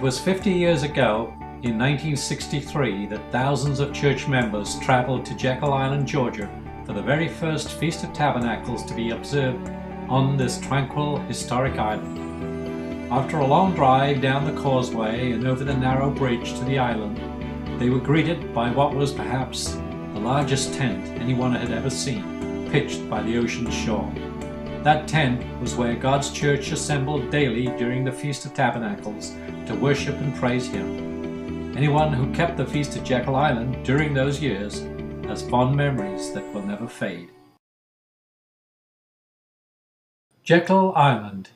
It was 50 years ago, in 1963, that thousands of church members traveled to Jekyll Island, Georgia, for the very first Feast of Tabernacles to be observed on this tranquil, historic island. After a long drive down the causeway and over the narrow bridge to the island, they were greeted by what was perhaps the largest tent anyone had ever seen, pitched by the ocean's shore. That tent was where God's church assembled daily during the Feast of Tabernacles to worship and praise Him. Anyone who kept the Feast at Jekyll Island during those years has fond memories that will never fade. Jekyll Island,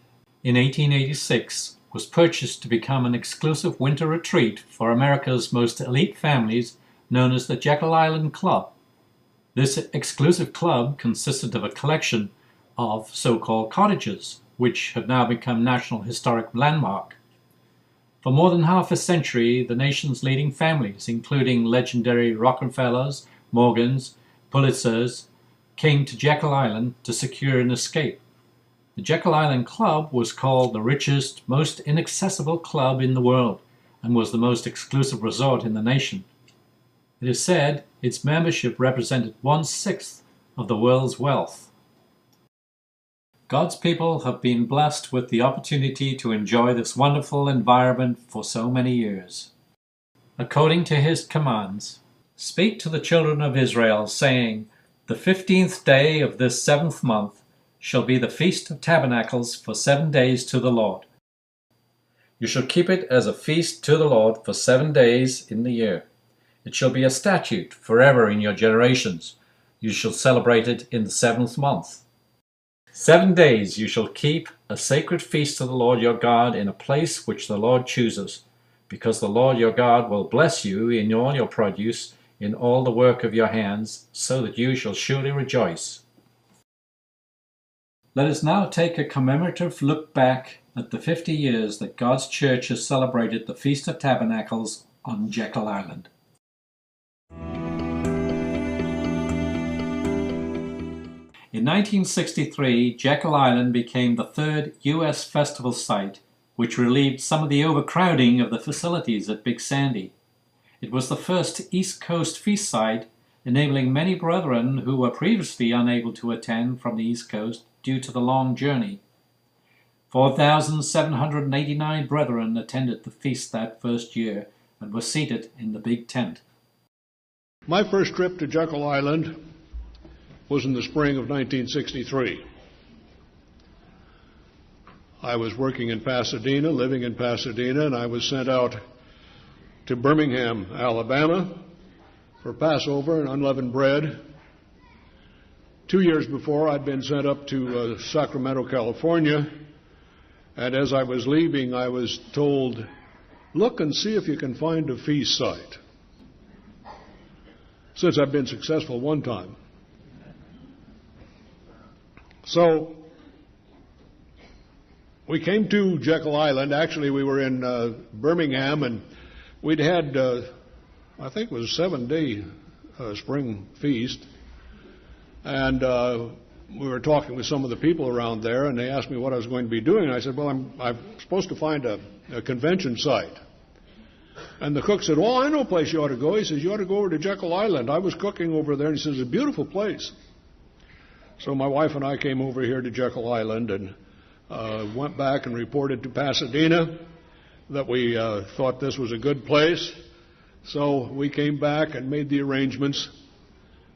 in 1886, was purchased to become an exclusive winter retreat for America's most elite families, known as the Jekyll Island Club. This exclusive club consisted of a collection of so-called cottages, which have now become National Historic Landmark. For more than half a century, the nation's leading families, including legendary Rockefellers, Morgans, Pulitzers, came to Jekyll Island to secure an escape. The Jekyll Island Club was called the richest, most inaccessible club in the world, and was the most exclusive resort in the nation. It is said its membership represented 1/6 of the world's wealth. God's people have been blessed with the opportunity to enjoy this wonderful environment for so many years. According to His commands, speak to the children of Israel, saying, "The 15th day of this 7th month shall be the Feast of Tabernacles for 7 days to the Lord. You shall keep it as a feast to the Lord for 7 days in the year. It shall be a statute forever in your generations. You shall celebrate it in the 7th month. 7 days you shall keep a sacred feast to the Lord your God in a place which the Lord chooses, because the Lord your God will bless you in all your produce, in all the work of your hands, so that you shall surely rejoice." Let us now take a commemorative look back at the 50 years that God's church has celebrated the Feast of Tabernacles on Jekyll Island. In 1963, Jekyll Island became the third U.S. festival site, which relieved some of the overcrowding of the facilities at Big Sandy. It was the first East Coast feast site, enabling many brethren who were previously unable to attend from the East Coast due to the long journey. 4,789 brethren attended the feast that first year and were seated in the big tent. My first trip to Jekyll Island was in the spring of 1963. I was working in Pasadena, living in Pasadena, and I was sent out to Birmingham, Alabama for Passover and unleavened bread. 2 years before, I'd been sent up to Sacramento, California, and as I was leaving, I was told, "Look and see if you can find a feast site." Since I've been successful one time. So we came to Jekyll Island. Actually, we were in Birmingham, and we'd had, I think it was a 7-day spring feast. And we were talking with some of the people around there, and they asked me what I was going to be doing. And I said, "Well, I'm supposed to find a convention site." And the cook said, "Well, I know a place you ought to go." He says, "You ought to go over to Jekyll Island. I was cooking over there." And he says, "It's a beautiful place." So my wife and I came over here to Jekyll Island and went back and reported to Pasadena that we thought this was a good place. So we came back and made the arrangements,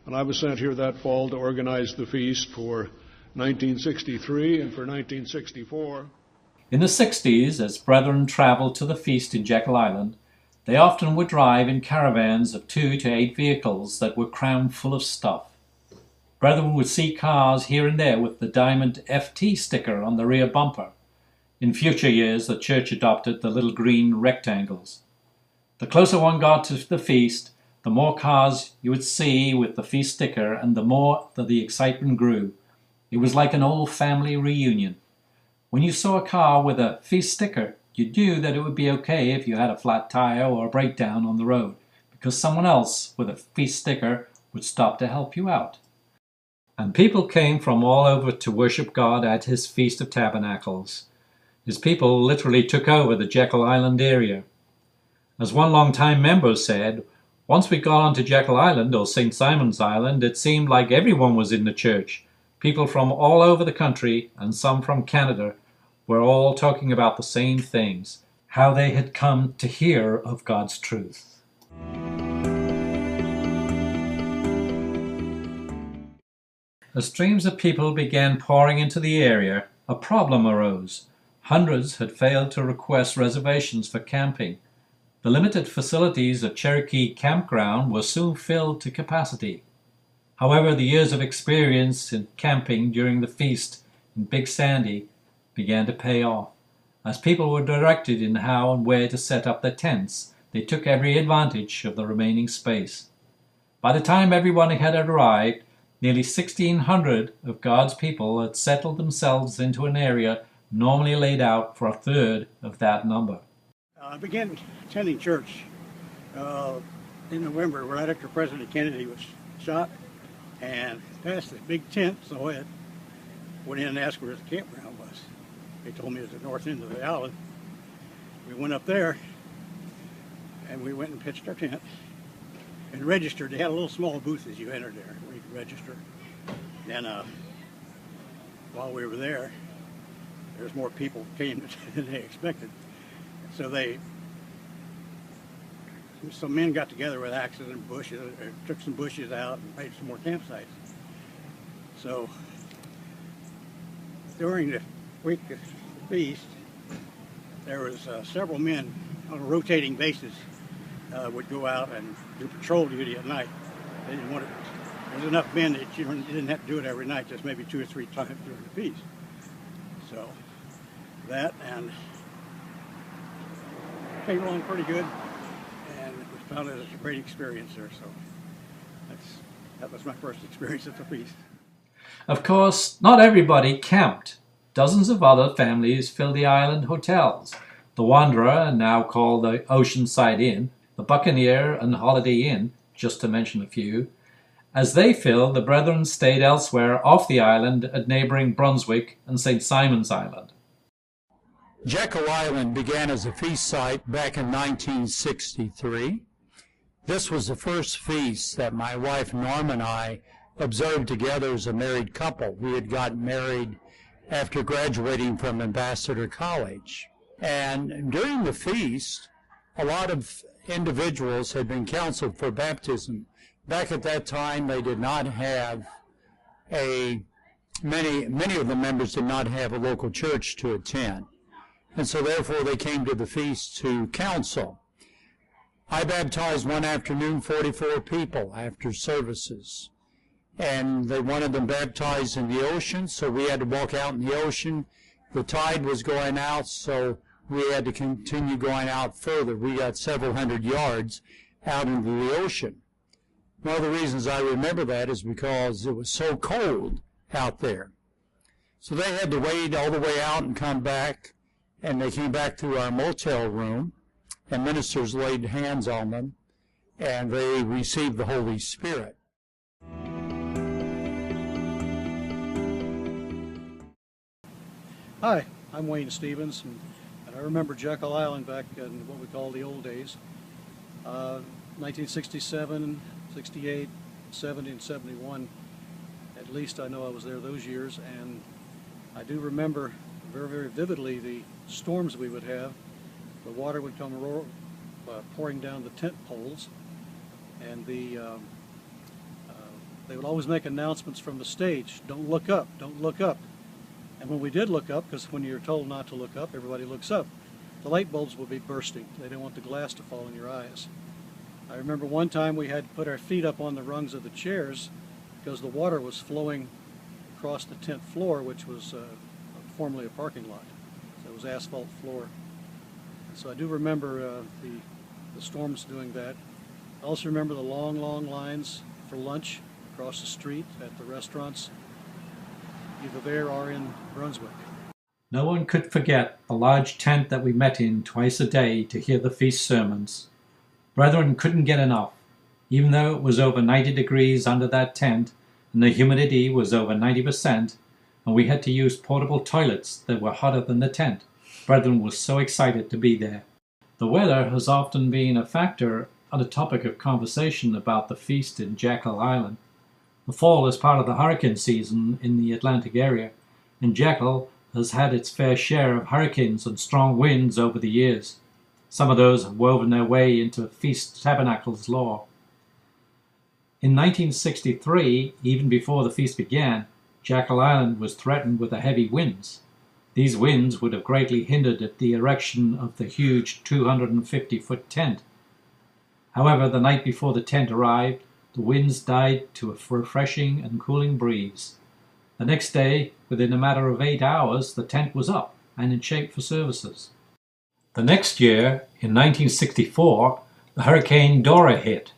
and I was sent here that fall to organize the feast for 1963 and for 1964. In the 60s, as brethren traveled to the feast in Jekyll Island, they often would drive in caravans of 2 to 8 vehicles that were crammed full of stuff. Brethren would see cars here and there with the diamond FT sticker on the rear bumper. In future years, the church adopted the little green rectangles. The closer one got to the feast, the more cars you would see with the feast sticker, and the more that the excitement grew. It was like an old family reunion. When you saw a car with a feast sticker, you knew that it would be okay if you had a flat tire or a breakdown on the road, because someone else with a feast sticker would stop to help you out. And people came from all over to worship God at His Feast of Tabernacles. His people literally took over the Jekyll Island area. As one long-time member said, once we got onto Jekyll Island, or St. Simon's Island, it seemed like everyone was in the church. People from all over the country, and some from Canada, were all talking about the same things, how they had come to hear of God's truth. As streams of people began pouring into the area, a problem arose. Hundreds had failed to request reservations for camping. The limited facilities at Cherokee Campground were soon filled to capacity. However, the years of experience in camping during the feast in Big Sandy began to pay off. As people were directed in how and where to set up their tents, they took every advantage of the remaining space. By the time everyone had arrived, nearly 1,600 of God's people had settled themselves into an area normally laid out for a third of that number. I began attending church in November, right after President Kennedy was shot, and passed the big tent, so I went in and asked where the campground was. They told me it was the north end of the island. We went up there, and we went and pitched our tent and registered. They had a little small booth as you entered there where you could register. Then while we were there, there's more people came than they expected. So some men got together with axes and bushes, took some bushes out and made some more campsites. So during the week of the feast, there was several men on a rotating basis would go out and do patrol duty at night. They didn't want it. There's enough men that you didn't have to do it every night, just maybe 2 or 3 times during the feast. So that, and came along pretty good, and we found it as a great experience there. So that was my first experience at the feast. Of course, not everybody camped. Dozens of other families filled the island hotels. The Wanderer, now called the Oceanside Inn, the Buccaneer and Holiday Inn, just to mention a few. As they filled, the brethren stayed elsewhere off the island at neighboring Brunswick and St. Simon's Island. Jekyll Island began as a feast site back in 1963. This was the first feast that my wife Norma and I observed together as a married couple. We had gotten married after graduating from Ambassador College. And during the feast, a lot of individuals had been counseled for baptism. Back at that time, they did not have many of the members did not have a local church to attend. And so therefore they came to the feast to counsel. I baptized one afternoon 44 people after services. And they wanted them baptized in the ocean, so we had to walk out in the ocean. The tide was going out, so we had to continue going out further. We got several hundred yards out into the ocean. One of the reasons I remember that is because it was so cold out there. So they had to wade all the way out and come back, and they came back to our motel room, and ministers laid hands on them, and they received the Holy Spirit. Hi, I'm Wayne Stevens, and I remember Jekyll Island back in what we call the old days. 1967, 68, 70, and 71. At least I know I was there those years, and I do remember very, very vividly the storms we would have. The water would come pouring down the tent poles, and they would always make announcements from the stage, "Don't look up, don't look up." And when we did look up, because when you're told not to look up, everybody looks up, the light bulbs would be bursting. They didn't want the glass to fall in your eyes. I remember one time we had to put our feet up on the rungs of the chairs because the water was flowing across the tent floor, which was formerly a parking lot. So it was asphalt floor. So I do remember the storms doing that. I also remember the long, long lines for lunch across the street at the restaurants, either there or in Brunswick. No one could forget the large tent that we met in twice a day to hear the feast sermons. Brethren couldn't get enough, even though it was over 90 degrees under that tent and the humidity was over 90%, and we had to use portable toilets that were hotter than the tent. brethren were so excited to be there. The weather has often been a factor and a topic of conversation about the feast in Jekyll Island. The fall is part of the hurricane season in the Atlantic area, and Jekyll has had its fair share of hurricanes and strong winds over the years. Some of those have woven their way into Feast Tabernacles lore. In 1963, even before the feast began, Jekyll Island was threatened with heavy winds. These winds would have greatly hindered the erection of the huge 250-foot tent. However, the night before the tent arrived, the winds died to a refreshing and cooling breeze. The next day, within a matter of 8 hours, the tent was up and in shape for services. The next year, in 1964, the Hurricane Dora hit.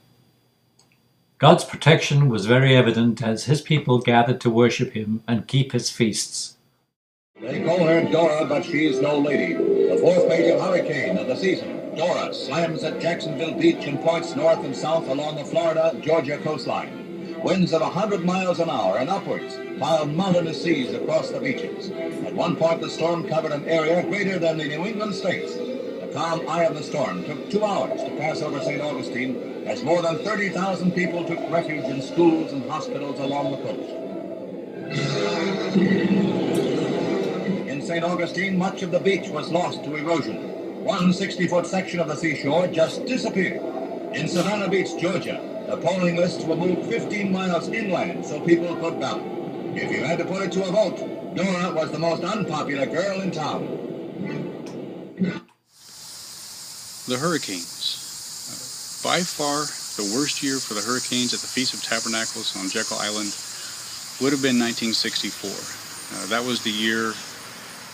God's protection was very evident as his people gathered to worship him and keep his feasts. They call her Dora, but she's no lady. The fourth major hurricane of the season, Dora, slams at Jacksonville Beach and points north and south along the Florida-Georgia coastline. Winds of 100 miles an hour and upwards piled mountainous seas across the beaches. At one point, the storm covered an area greater than the New England states. The calm eye of the storm took 2 hours to pass over St. Augustine, as more than 30,000 people took refuge in schools and hospitals along the coast. In St. Augustine, much of the beach was lost to erosion. One 60-foot section of the seashore just disappeared. In Savannah Beach, Georgia, the polling lists were moved 15 miles inland so people could ballot. If you had to put it to a vote, Dora was the most unpopular girl in town. The hurricanes. By far, the worst year for the hurricanes at the Feast of Tabernacles on Jekyll Island would have been 1964. That was the year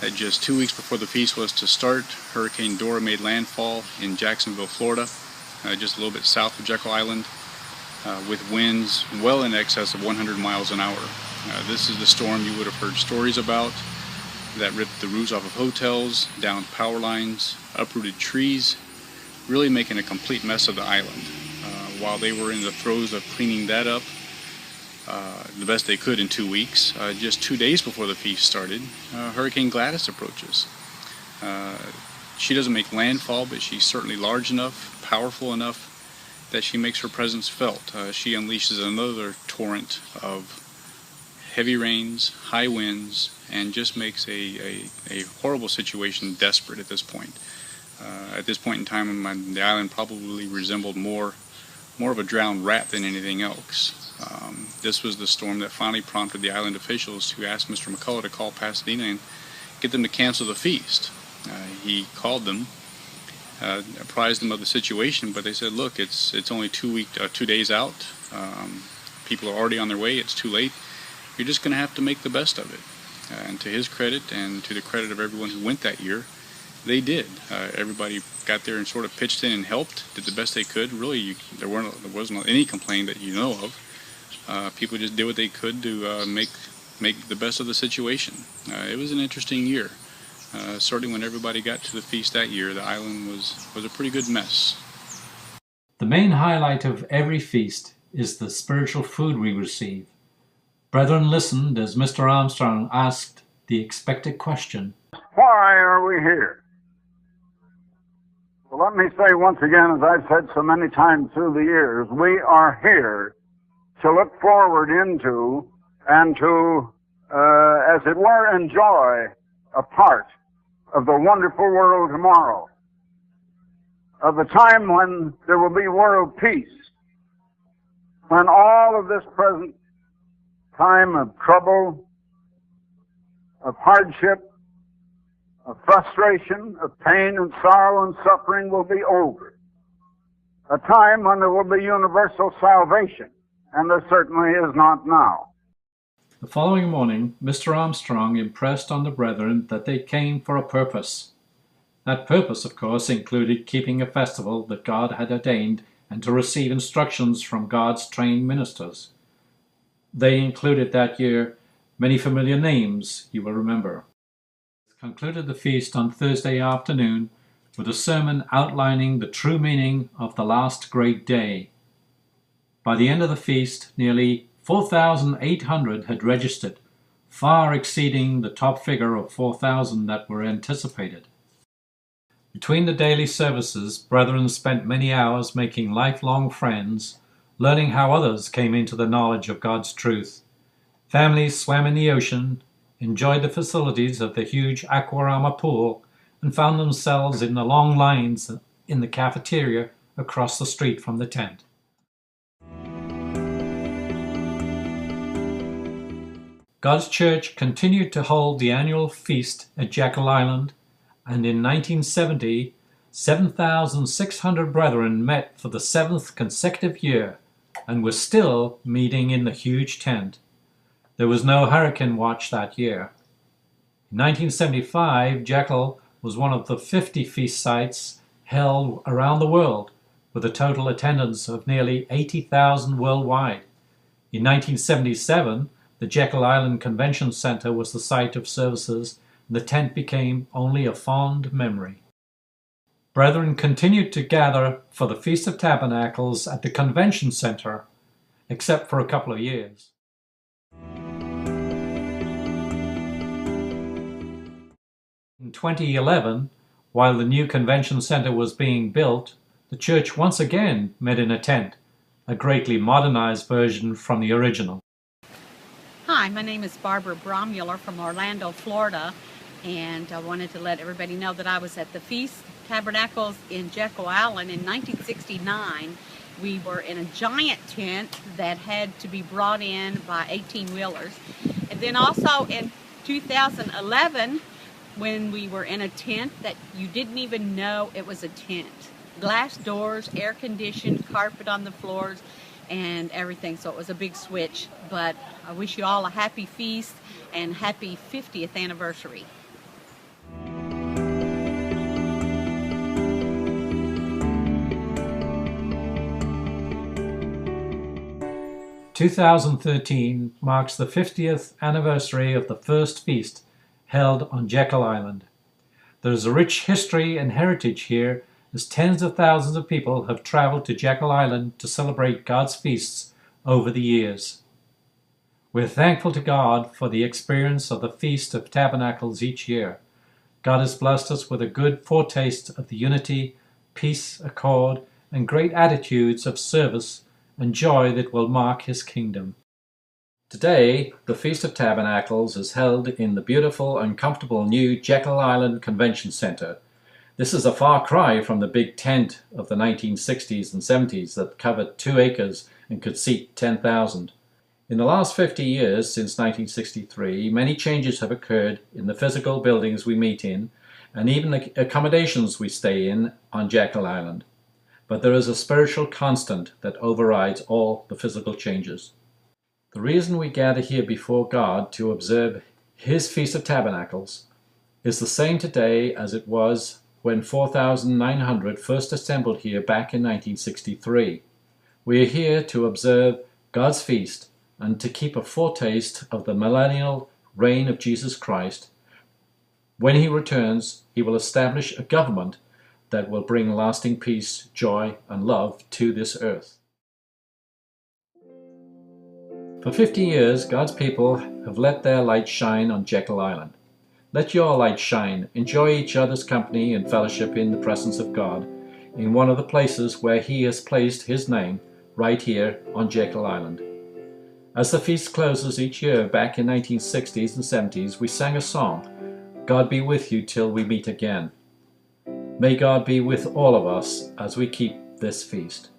that just 2 weeks before the feast was to start, Hurricane Dora made landfall in Jacksonville, Florida, just a little bit south of Jekyll Island, with winds well in excess of 100 miles an hour. This is the storm you would have heard stories about that ripped the roofs off of hotels, downed power lines, uprooted trees, really making a complete mess of the island. While they were in the throes of cleaning that up the best they could in 2 weeks, just 2 days before the feast started, Hurricane Gladys approaches. She doesn't make landfall, but she's certainly large enough, powerful enough, that she makes her presence felt. She unleashes another torrent of heavy rains, high winds, and just makes a horrible situation desperate at this point. At this point in time, the island probably resembled more of a drowned rat than anything else. This was the storm that finally prompted the island officials to ask Mr. McCullough to call Pasadena and get them to cancel the feast. He called them, apprised them of the situation, but they said, look, it's only 2 days out. People are already on their way. It's too late. You're just going to have to make the best of it. And to his credit and to the credit of everyone who went that year, they did. Everybody got there and sort of pitched in and helped, did the best they could. Really, there wasn't any complaint that you know of. People just did what they could to make the best of the situation. It was an interesting year. Certainly when everybody got to the feast that year, the island was a pretty good mess. The main highlight of every feast is the spiritual food we receive. Brethren listened as Mr. Armstrong asked the expected question. Why are we here? Well, let me say once again, as I've said so many times through the years, we are here to look forward into and to, as it were, enjoy a part of the wonderful world tomorrow, of the time when there will be world peace, when all of this present time of trouble, of hardship, of frustration, of pain and sorrow and suffering will be over. A time when there will be universal salvation, and there certainly is not now. The following morning, Mr. Armstrong impressed on the brethren that they came for a purpose. That purpose, of course, included keeping a festival that God had ordained and to receive instructions from God's trained ministers. They included that year many familiar names you will remember. Concluded the feast on Thursday afternoon with a sermon outlining the true meaning of the last great day. By the end of the feast, nearly 4,800 had registered, far exceeding the top figure of 4,000 that were anticipated. Between the daily services, brethren spent many hours making lifelong friends, learning how others came into the knowledge of God's truth. Families swam in the ocean, enjoyed the facilities of the huge H.W.A pool, and found themselves in the long lines in the cafeteria across the street from the tent. God's church continued to hold the annual feast at Jekyll Island, and in 1970, 7,600 brethren met for the 7th consecutive year and were still meeting in the huge tent. There was no hurricane watch that year. In 1975, Jekyll was one of the 50 feast sites held around the world, with a total attendance of nearly 80,000 worldwide. In 1977, the Jekyll Island Convention Center was the site of services, and the tent became only a fond memory. Brethren continued to gather for the Feast of Tabernacles at the Convention Center, except for a couple of years. In 2011, while the new convention center was being built, the church once again met in a tent, a greatly modernized version from the original. Hi, my name is Barbara Brommuller from Orlando, Florida, and I wanted to let everybody know that I was at the Feast Tabernacles in Jekyll Island in 1969. We were in a giant tent that had to be brought in by 18-wheelers. And then also in 2011, when we were in a tent that you didn't even know it was a tent. Glass doors, air conditioned, carpet on the floors, and everything. So it was a big switch. But I wish you all a happy feast and happy 50th anniversary. "2013 marks the 50th anniversary of the first feast held on Jekyll Island. There is a rich history and heritage here, as tens of thousands of people have traveled to Jekyll Island to celebrate God's feasts over the years. We're thankful to God for the experience of the Feast of Tabernacles each year. God has blessed us with a good foretaste of the unity, peace, accord, and great attitudes of service and joy that will mark His kingdom. Today, the Feast of Tabernacles is held in the beautiful and comfortable new Jekyll Island Convention Center. This is a far cry from the big tent of the 1960s and 70s that covered 2 acres and could seat 10,000. In the last 50 years, since 1963, many changes have occurred in the physical buildings we meet in, and even the accommodations we stay in on Jekyll Island. But there is a spiritual constant that overrides all the physical changes. The reason we gather here before God to observe His Feast of Tabernacles is the same today as it was when 4,900 first assembled here back in 1963. We are here to observe God's feast and to keep a foretaste of the millennial reign of Jesus Christ. When He returns, He will establish a government that will bring lasting peace, joy, and love to this earth. For 50 years, God's people have let their light shine on Jekyll Island. Let your light shine. Enjoy each other's company and fellowship in the presence of God in one of the places where He has placed His name, right here on Jekyll Island. As the feast closes each year back in 1960s and 70s, we sang a song, God be with you till we meet again. May God be with all of us as we keep this feast.